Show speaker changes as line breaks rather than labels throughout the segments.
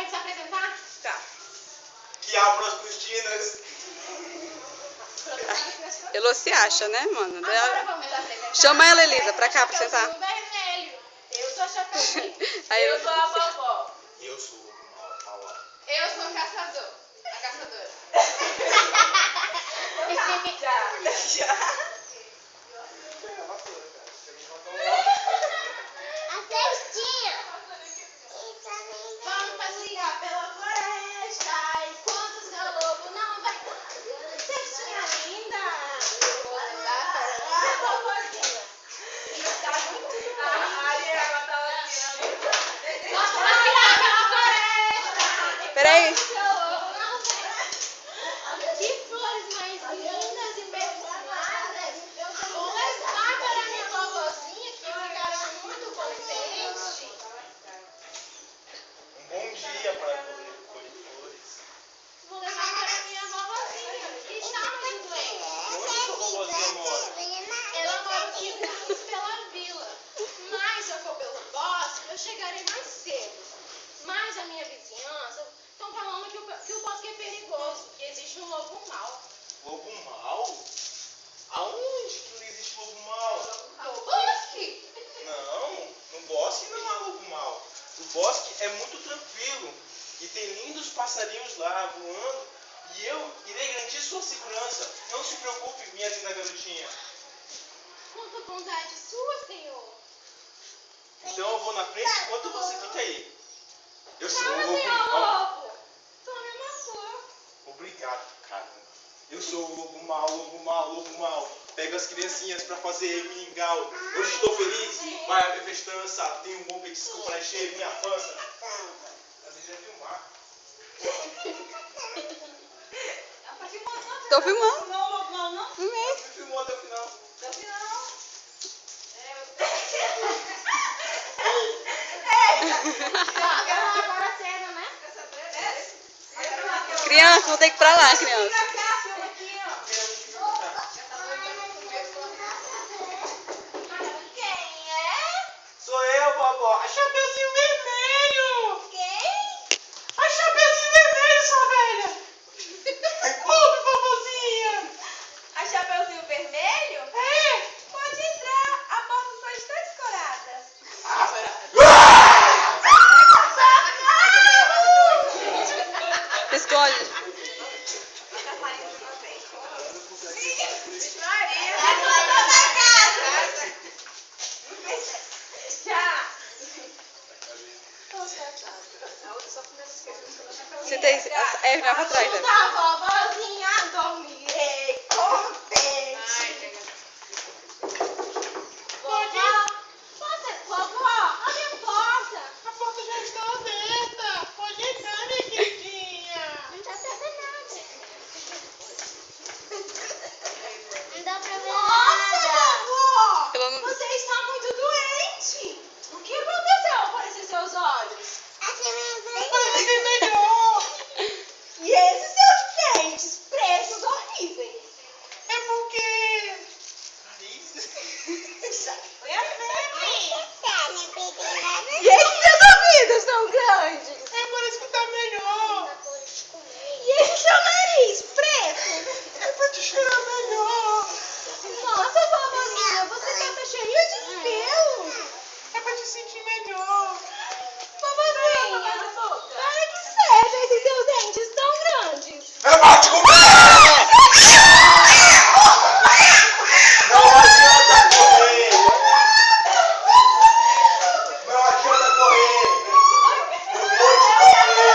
vai se apresentar?
Tá.
Que abra as cortinas.
Elô se acha, né, mano?
Agora vamos apresentar.
Chama ela, Elisa, pra cá, pra sentar.
Vermelho. Eu sou a Chapeuzinho.
Aí
Eu sou a vovó.
Eu sou o Paulo.
Eu sou o caçador. A caçadora.
Já.
A cestinha.
Vamos passear pela floresta. Enquanto o seu lobo não vai. Cestinha linda. Vamos passear pela floresta.
Peraí.
Que flores mais lindas e perfumadas. Vou levar para minha vovozinha que ficará muito contente.
Um bom dia para colher flores.
Vou levar para minha vovozinha que está muito doente.
Onde sua vovozinha mora?
Ela mora 15 minutos pela vila. Mas se eu for pelo bosque, eu chegarei mais cedo. Mas a minha vizinhança estão falando que o bosque é perigoso, que existe um lobo mau.
Lobo mau? Aonde que não existe lobo mau?
No bosque?
Não, no bosque não há lobo mau. O bosque é muito tranquilo e tem lindos passarinhos lá voando e eu irei garantir sua segurança. Não se preocupe, minha linda garotinha.
Quanta bondade sua, Senhor.
Então eu vou na frente enquanto você fica aí. Eu sou o
Calma,
lobo
Senhor
mau.
Lobo. Tome uma flor.
Obrigado, cara. Eu sou o lobo mau, lobo mau, lobo mau. Pego as criancinhas pra fazer mingau. Hoje estou feliz, vai haver festança. Tenho um bom petisco pra encher minha pança. Mas ele já filmar.
Tô filmando.
Você filmou até o final.
Agora cedo, né?
Criança, vou ter que ir pra lá, criança.
Quem é?
Sou eu, vovó. A Chapeuzinho Vermelho.
Quem?
A Chapeuzinho Vermelho, sua velha. Ouve, vovozinha.
A Chapeuzinho Vermelho?
É.
Pode entrar, a porta só está escorada.
Escolhe.
Já!
Se tem. É, vai pra trás, né?
Da vovozinha dormirei contente. Vovó, abre a porta.
A porta já está aberta. Pode entrar, minha queridinha.
Não dá pra ver nada. Não dá pra ver
Nossa,
nada.
vovó,
Ela não-
você está muito doente. O que aconteceu com esses seus olhos?
Parece melhor.
E esses seus dentes pretos horríveis?
É porque...
E esses seus ouvidos tão grandes?
É para escutar melhor.
E esse seu nariz preto?
É para te cheirar melhor.
Nossa, vovozinha, você tá cheia de pelo.
É para te sentir melhor.
Vovozinha, para que serve esses seus dentes tão grandes?
É para te comer. Não adianta correr. Não adianta correr. Eu vou te comer.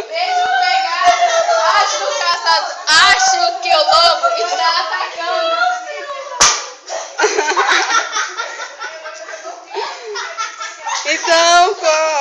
Beijo pegado. Acho que o lobo está atacando.
Então, qual?